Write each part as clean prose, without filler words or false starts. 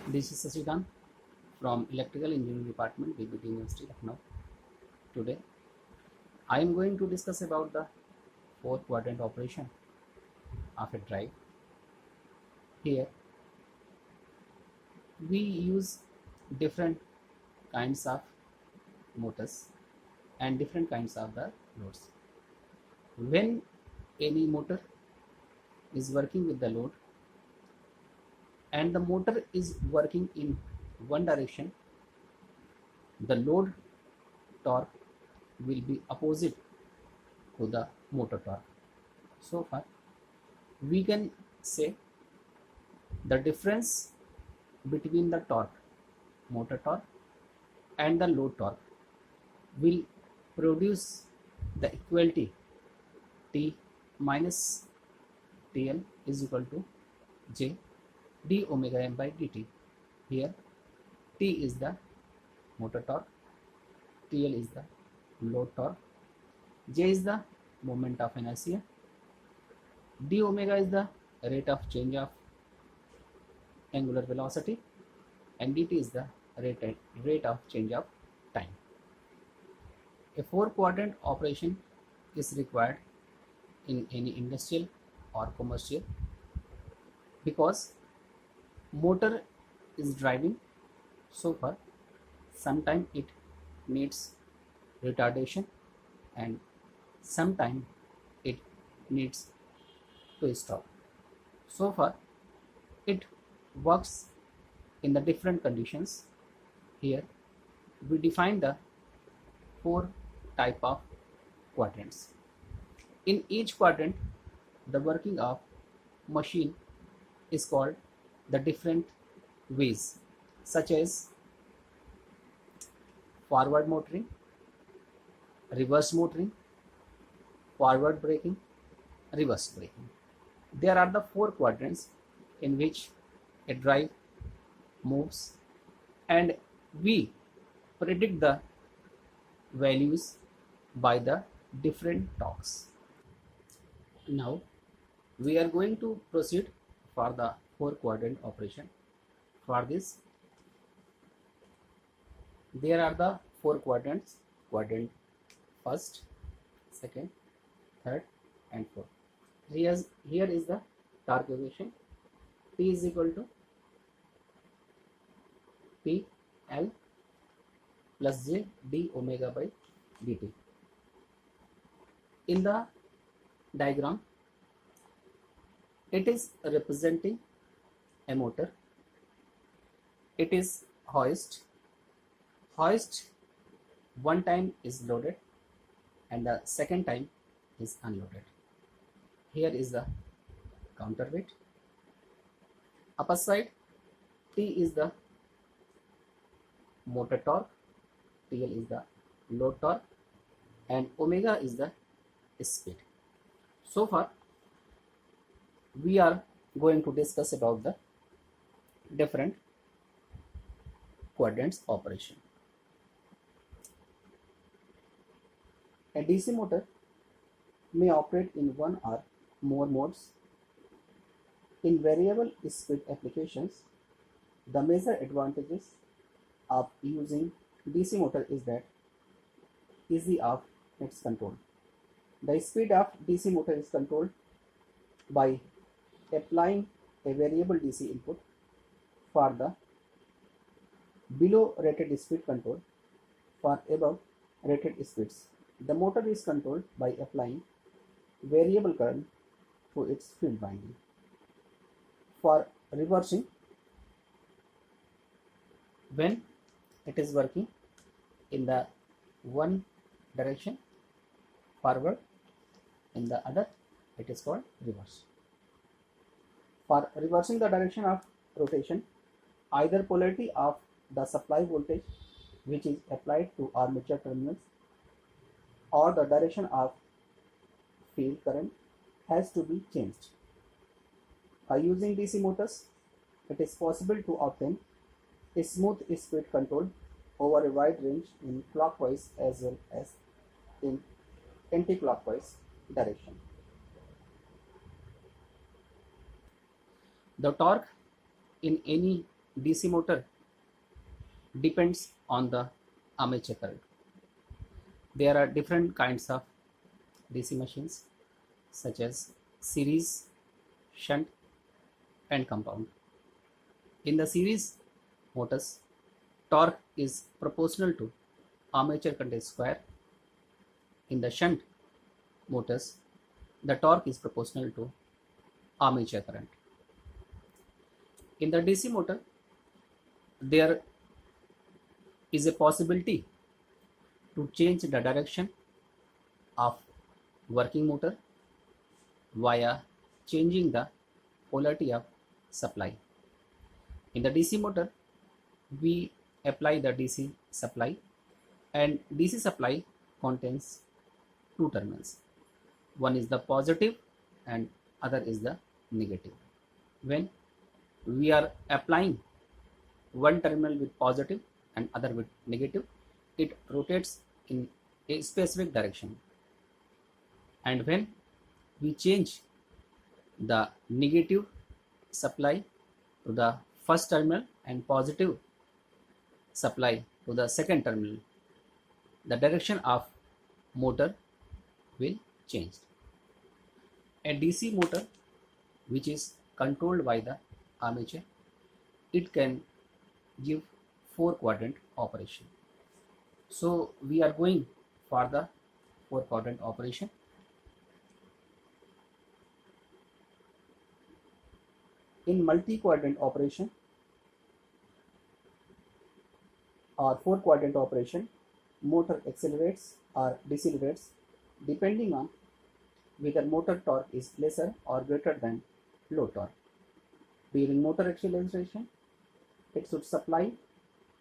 This is Sasikan from Electrical Engineering Department, BBT University, Lucknow. Today, I am going to discuss about the four quadrant operation of a drive. Here, we use different kinds of motors and different kinds of the loads. When any motor is working with the load and the motor is working in one direction, the load torque will be opposite to the motor torque. So far, we can say the difference between the torque, motor torque, and the load torque will produce the equality T minus TL is equal to J d omega m by dt. Here T is the motor torque, TL is the load torque, J is the moment of inertia, d omega is the rate of change of angular velocity, and dt is the rate of change of time. A four quadrant operation is required in any industrial or commercial because motor is driving, so far sometimes it needs retardation and sometimes it needs to stop. So far it works in the different conditions. Here we define the four type of quadrants. In each quadrant, the working of machine is called the different ways, such as forward motoring, reverse motoring, forward braking, reverse braking. There are the four quadrants in which a drive moves, and we predict the values by the different torques. Now we are going to proceed for the four quadrant operation. For this, there are the four quadrants: quadrant first, second, third, and fourth. Here is the torque equation. T is equal to P L plus J d omega by dt. In the diagram, it is representing a motor. It is hoist. Hoist one time is loaded and the second time is unloaded. Here is the counterweight. Upper side, T is the motor torque, TL is the load torque, and omega is the speed. So far, we are going to discuss about the different quadrants operation. A DC motor may operate in one or more modes. In variable speed applications, the major advantages of using DC motor is that easy of its control. The speed of DC motor is controlled by applying a variable DC input. For the below rated speed control, for above rated speeds, the motor is controlled by applying variable current to its field winding. For reversing, when it is working in the one direction forward, in the other it is called reverse. For reversing the direction of rotation, either polarity of the supply voltage which is applied to armature terminals or the direction of field current has to be changed. By using DC motors, it is possible to obtain a smooth speed control over a wide range in clockwise as well as in anti-clockwise direction. The torque in any DC motor depends on the armature current. There are different kinds of DC machines such as series, shunt, and compound. In the series motors, torque is proportional to armature current square. In the shunt motors, the torque is proportional to armature current. In the DC motor, there is a possibility to change the direction of working motor via changing the polarity of supply. In the DC motor, we apply the DC supply, and DC supply contains two terminals. One is the positive and other is the negative. When we are applying one terminal with positive and other with negative, it rotates in a specific direction. And when we change the negative supply to the first terminal and positive supply to the second terminal, the direction of motor will change. A DC motor which is controlled by the armature, it can give 4-quadrant operation. So we are going for the 4-quadrant operation. In multi-quadrant operation or 4-quadrant operation, motor accelerates or decelerates depending on whether motor torque is lesser or greater than load torque. During motor acceleration, it should supply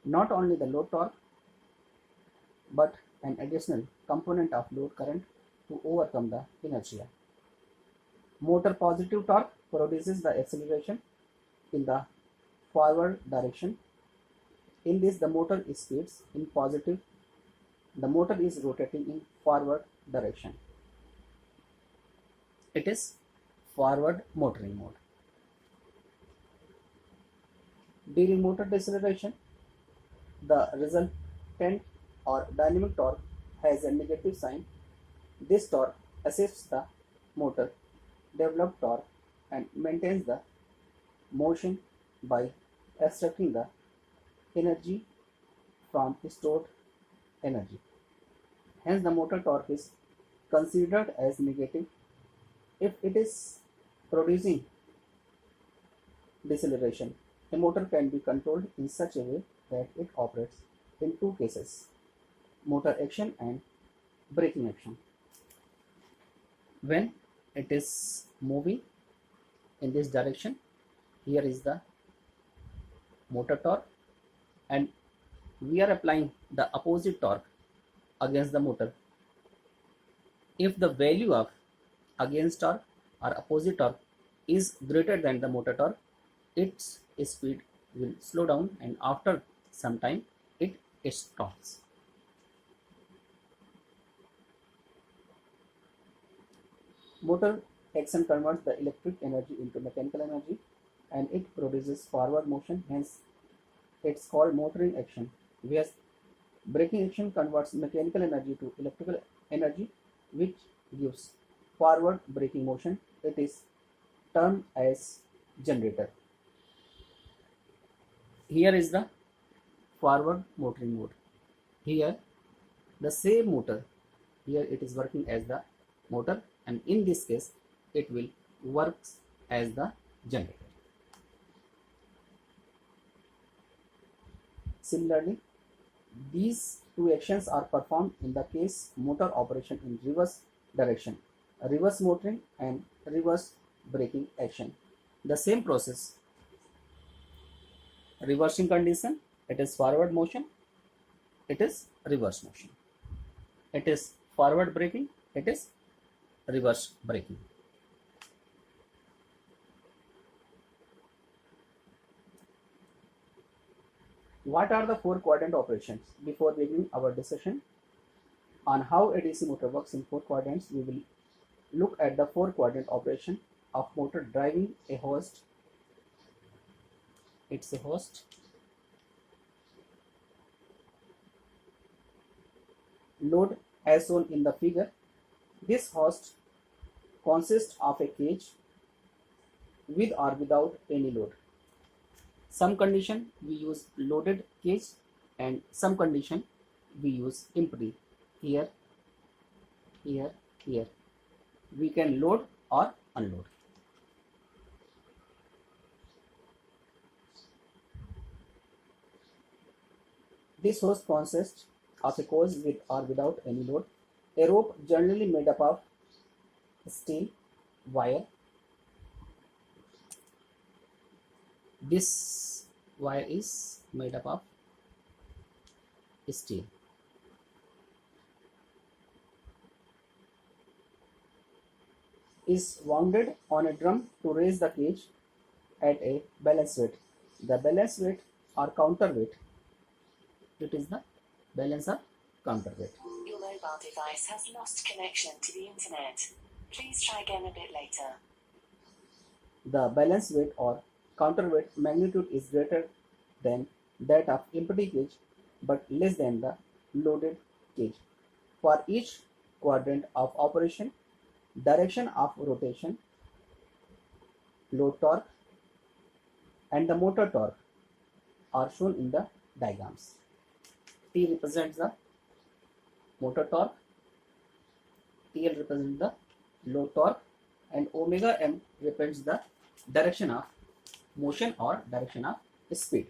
not only the load torque but an additional component of load current to overcome the inertia. Motor positive torque produces the acceleration in the forward direction. In this, the motor speeds in positive. The motor is rotating in forward direction. It is forward motoring mode. During motor deceleration, the resultant or dynamic torque has a negative sign. This torque assists the motor develop torque and maintains the motion by extracting the energy from stored energy. Hence, the motor torque is considered as negative if it is producing deceleration. A motor can be controlled in such a way that it operates in two cases: motor action and braking action. When it is moving in this direction, here is the motor torque, and we are applying the opposite torque against the motor. If the value of against torque or opposite torque is greater than the motor torque, its speed will slow down, and after some time it stops. Motor action converts the electric energy into mechanical energy and it produces forward motion, hence it's called motoring action. Whereas braking action converts mechanical energy to electrical energy, which gives forward braking motion. It is termed as generator. Here is the forward motoring mode. Here the same motor, here it is working as the motor, and in this case it will works as the generator. Similarly, these two actions are performed in the case motor operation in reverse direction, reverse motoring and reverse braking action. The same process. Reversing condition, it is forward motion, it is reverse motion. It is forward braking, it is reverse braking. What are the 4-quadrant operations? Before beginning our discussion on how a DC motor works in 4 quadrants, we will look at the 4-quadrant operation of motor driving a hose It's a host. Load as shown in the figure. This host consists of a cage with or without any load. Some condition we use loaded cage and some condition we use empty. Here, here, here. We can load or unload. This host consists of a cage with or without any load. A rope generally made up of steel, wire. This wire is made up of steel. Is wounded on a drum to raise the cage at a balance weight. The balance weight or counterweight. It is the balance or counterweight. Your mobile device has lost connection to the internet. Please try again a bit later. The balance weight or counterweight magnitude is greater than that of empty cage but less than the loaded cage. For each quadrant of operation, direction of rotation, load torque, and the motor torque are shown in the diagrams. T represents the motor torque, TL represents the load torque, and omega m represents the direction of motion or direction of speed.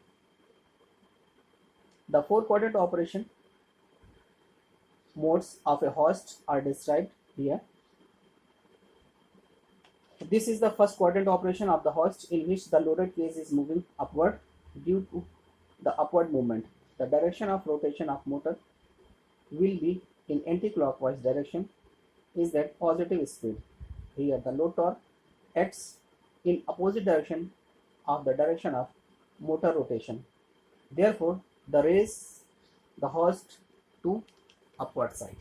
The 4-quadrant operation modes of a hoist are described here. This is the first quadrant operation of the hoist in which the loaded cage is moving upward due to the upward movement. The direction of rotation of motor will be in anti-clockwise direction is that positive speed. Here the load torque acts in opposite direction of the direction of motor rotation. Therefore, raise the hoist to upward side.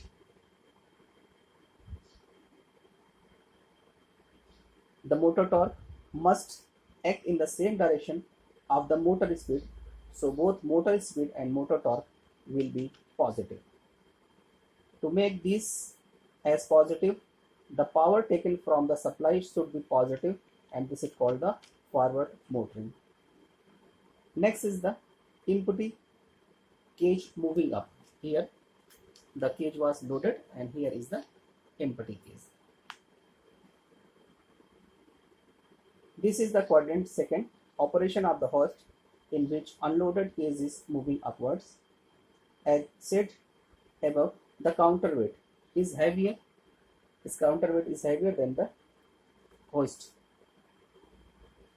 The motor torque must act in the same direction of the motor speed, so both motor speed and motor torque will be positive. To make this as positive, the power taken from the supply should be positive, and this is called the forward motoring. Next is the empty cage moving up. Here the cage was loaded and here is the empty cage. This is the quadrant second operation of the hoist in which unloaded cage is moving upwards. As said above, the counterweight is heavier. This counterweight is heavier than the hoist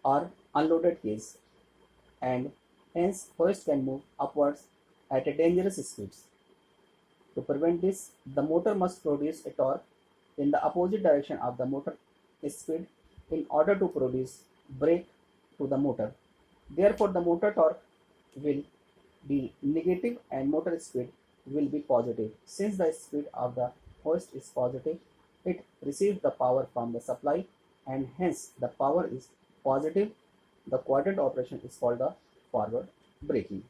or unloaded cage, and hence hoist can move upwards at a dangerous speeds. To prevent this, the motor must produce a torque in the opposite direction of the motor speed in order to produce brake to the motor. Therefore, the motor torque will be negative and motor speed will be positive. Since the speed of the hoist is positive, it receives the power from the supply and hence the power is positive. The quadrant operation is called the forward braking.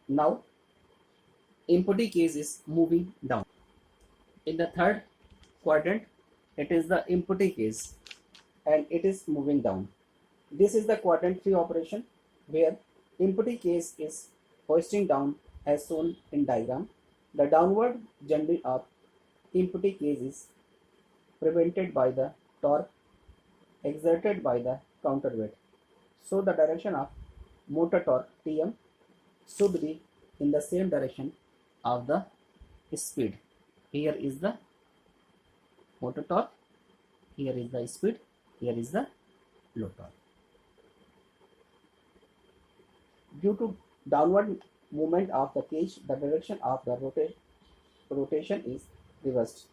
Now, empty cage is moving down. In the third quadrant, it is the empty cage and it is moving down. This is the quadrant 3 operation where empty cage is hoisting down as shown in diagram. The downward journey of empty cage is prevented by the torque exerted by the counterweight. So the direction of motor torque Tm should be in the same direction of the speed. Here is the motor torque, here is the speed, here is the load torque. Due to downward movement of the cage, the direction of the rotation is reversed.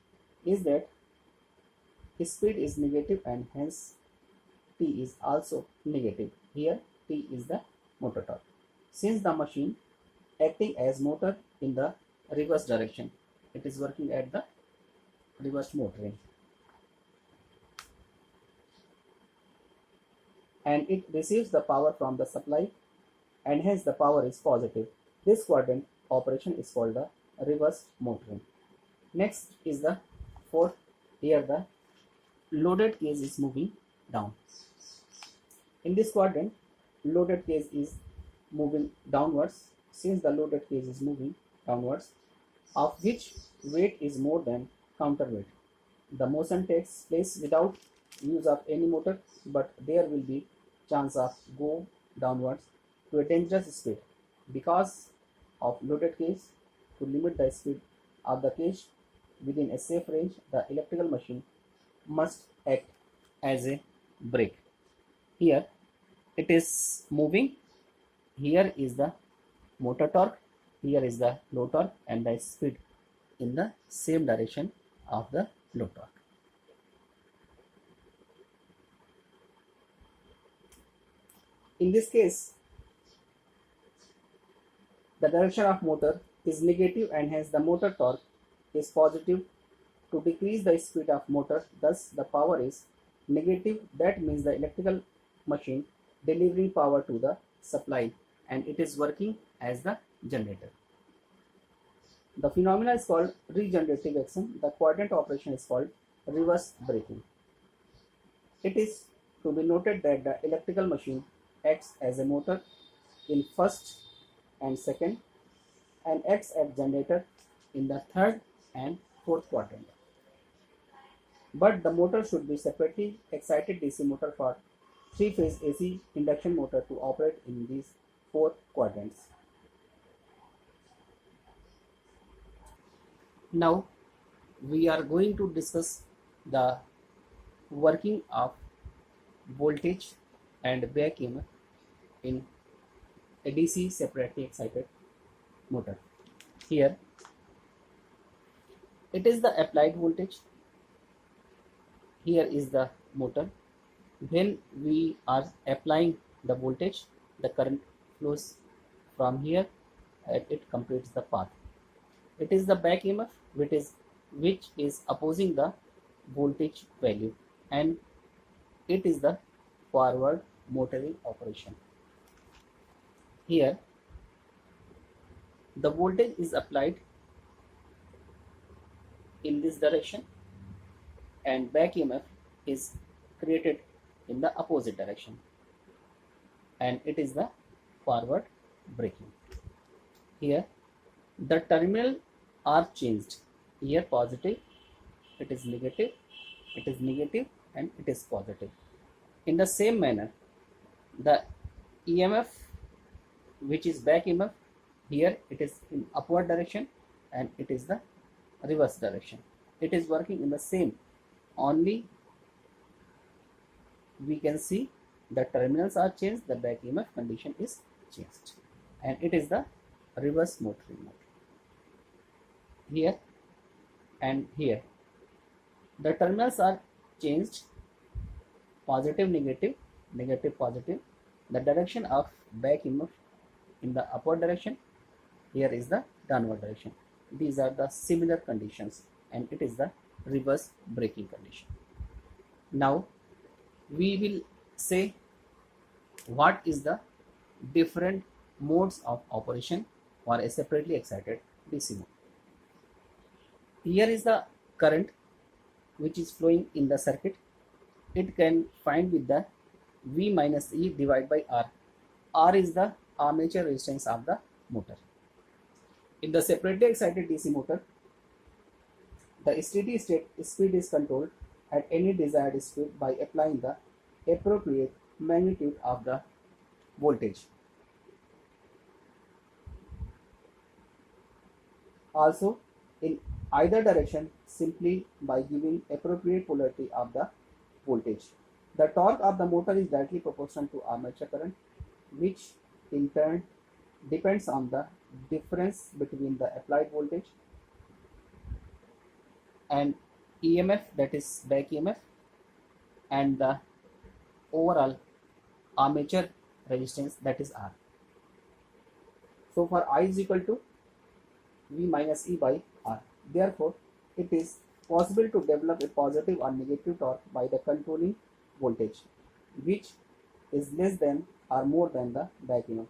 Is that speed is negative and hence T is also negative. Here T is the motor torque. Since the machine acting as motor in the reverse direction, it is working at the reverse motoring. and it receives the power from the supply, and hence the power is positive. This quadrant operation is called the reverse motoring. Next is the fourth. Here the loaded case is moving down. In this quadrant, loaded case is moving downwards. Since the loaded case is moving downwards, of which weight is more than counterweight, the motion takes place without use of any motor, but there will be chance of go downwards to a dangerous speed. Because of loaded cage, to limit the speed of the cage within a safe range, the electrical machine must act as a brake. Here it is moving. Here is the motor torque, here is the load torque, and the speed in the same direction of the load torque. In this case, the direction of motor is negative, and hence the motor torque is positive. To decrease the speed of motor, thus the power is negative. That means the electrical machine delivering power to the supply, and it is working as the generator. The phenomena is called regenerative action. The quadrant operation is called reverse braking. It is to be noted that the electrical machine acts as a motor in first and second, and acts as generator in the third and fourth quadrant. But the motor should be separately excited DC motor for 3-phase AC induction motor to operate in these 4 quadrants. Now we are going to discuss the working of voltage and back EMF in a DC separately excited motor. Here it is the applied voltage. Here is the motor. When we are applying the voltage, the current flows from here and it completes the path. It is the back EMF which is opposing the voltage value, and it is the forward motoring operation. Here the voltage is applied in this direction, and back EMF is created in the opposite direction, and it is the forward braking. Here the terminal are changed. Here positive, it is negative, and it is positive. In the same manner, the EMF which is back EMF, here it is in upward direction and it is the reverse direction. It is working in the same, only we can see the terminals are changed, the back EMF condition is changed, and it is the reverse motoring mode. Here and here the terminals are changed, positive negative, negative positive. The direction of back EMF in the upward direction, here is the downward direction. These are the similar conditions, and it is the reverse braking condition. Now we will say what is the different modes of operation for a separately excited DC motor. Here is the current which is flowing in the circuit. It can find with the V minus E divided by R. R is the armature resistance of the motor. In the separately excited DC motor, the steady state speed is controlled at any desired speed by applying the appropriate magnitude of the voltage. Also, in either direction, simply by giving appropriate polarity of the voltage. The torque of the motor is directly proportional to armature current, which in turn depends on the difference between the applied voltage and EMF, that is back EMF, and the overall armature resistance, that is R. So for I is equal to V minus E by R. Therefore, it is possible to develop a positive or negative torque by the controlling voltage, which is less than or more than the back EMF.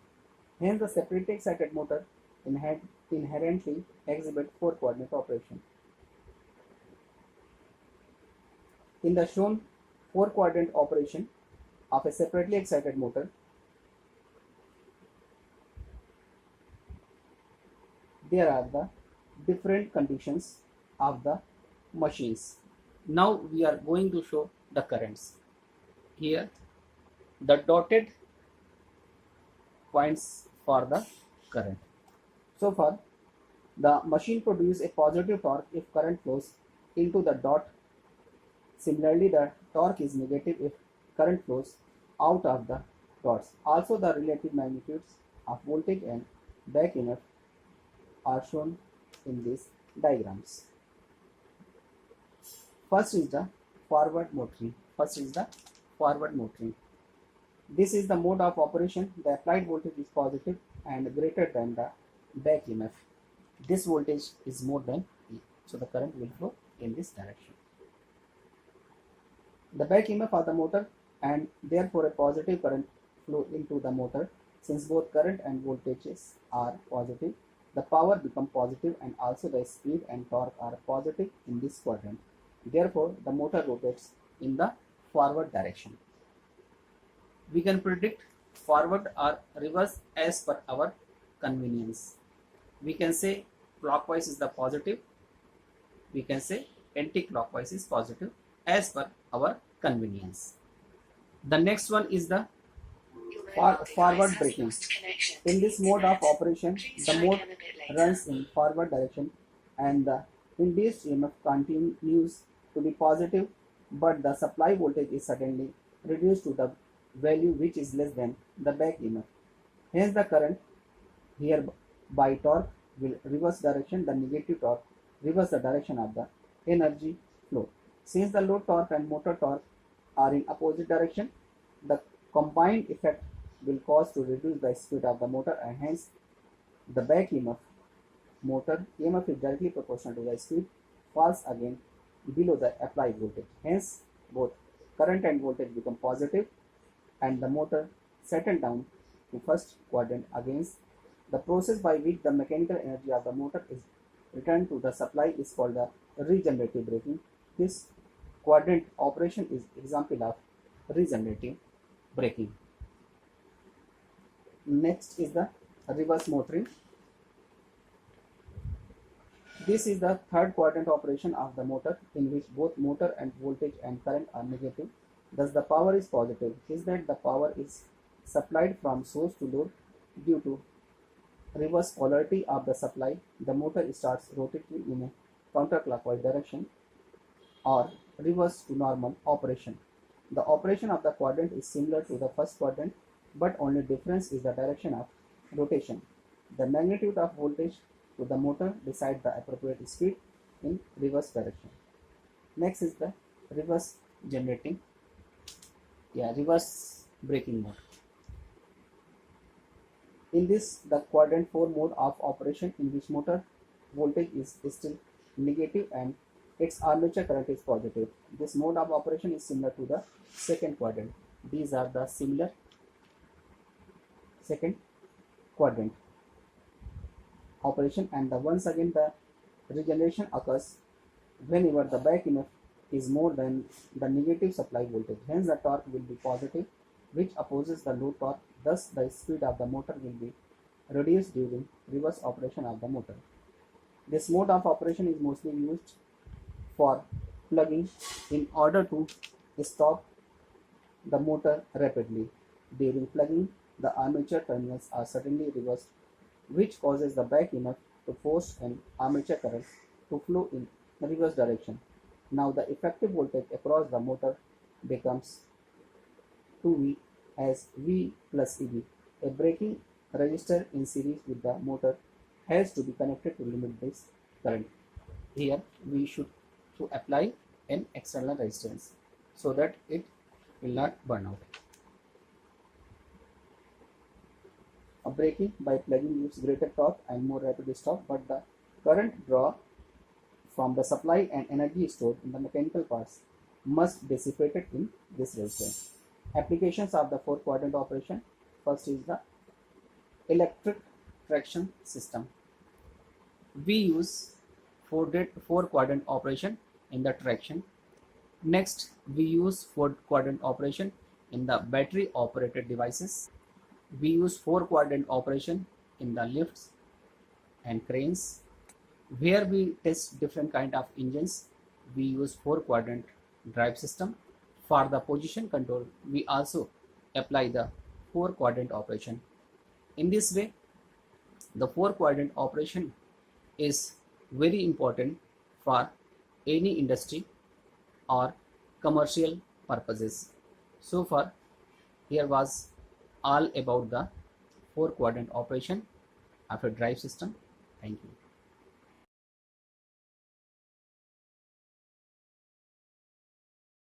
Hence, the separately excited motor inherently exhibit 4-coordinate operation. In the shown 4-quadrant operation of a separately excited motor, there are the different conditions of the machines. Now we are going to show the currents. Here the dotted points for the current. So far, the machine produces a positive torque if current flows into the dot. Similarly, the torque is negative if current flows out of the dots. Also, the relative magnitudes of voltage and back EMF are shown in these diagrams. First is the forward motoring. This is the mode of operation. The applied voltage is positive and greater than the back EMF. This voltage is more than E, so the current will flow in this direction. The back EMF of the motor and therefore a positive current flow into the motor. Since both current and voltages are positive, the power becomes positive and also the speed and torque are positive in this quadrant. Therefore, the motor rotates in the forward direction. We can predict forward or reverse as per our convenience. We can say clockwise is the positive. We can say anti-clockwise is positive as per our convenience. The next one is the forward braking. In this mode of operation, the motor runs in forward direction and the induced EMF continues to be positive, but the supply voltage is suddenly reduced to the value which is less than the back EMF. Hence, the current here by torque will reverse direction. The negative torque reverse the direction of the energy flow. Since the load torque and motor torque are in opposite direction, the combined effect will cause to reduce the speed of the motor, and hence the back EMF motor EMF is directly proportional to the speed falls again below the applied voltage. Hence, both current and voltage become positive and the motor settle down to first quadrant. Against the process by which the mechanical energy of the motor is returned to the supply is called the regenerative braking. This quadrant operation is example of regenerative braking. Next is the reverse motoring. This is the third quadrant operation of the motor in which both motor and voltage and current are negative. Thus the power is positive. Is that the power is supplied from source to load. Due to reverse polarity of the supply, the motor starts rotating in a counterclockwise direction or reverse to normal operation. The operation of the quadrant is similar to the first quadrant, but only difference is the direction of rotation. The magnitude of voltage to the motor decides the appropriate speed in reverse direction. Next is the reverse braking mode. In this, the quadrant 4 mode of operation in which motor voltage is still negative and its armature current is positive. This mode of operation is similar to the second quadrant. These are the similar second quadrant operation, and once again the regeneration occurs whenever the back EMF is more than the negative supply voltage. Hence the torque will be positive, which opposes the load torque. Thus the speed of the motor will be reduced during reverse operation of the motor. This mode of operation is mostly used for plugging in order to stop the motor rapidly. During plugging, the armature terminals are suddenly reversed, which causes the back EMF to force an armature current to flow in reverse direction. Now the effective voltage across the motor becomes 2V as V plus EB. A braking resistor in series with the motor has to be connected to limit this current. Here we should to apply an external resistance so that it will not burn out. A braking by plugging gives greater torque and more rapid stop, but the current draw from the supply and energy stored in the mechanical parts must dissipate in this resistance. Applications of the 4-quadrant operation. First is the electric traction system. We use 4-quadrant operation in the traction. Next, we use 4-quadrant operation in the battery operated devices. We use 4-quadrant operation in the lifts and cranes. Where we test different kind of engines, we use 4-quadrant drive system. For the position control, we also apply the 4-quadrant operation. In this way, the 4-quadrant operation is very important for any industry or commercial purposes. So far, here was all about the 4-quadrant operation of a drive system. Thank you.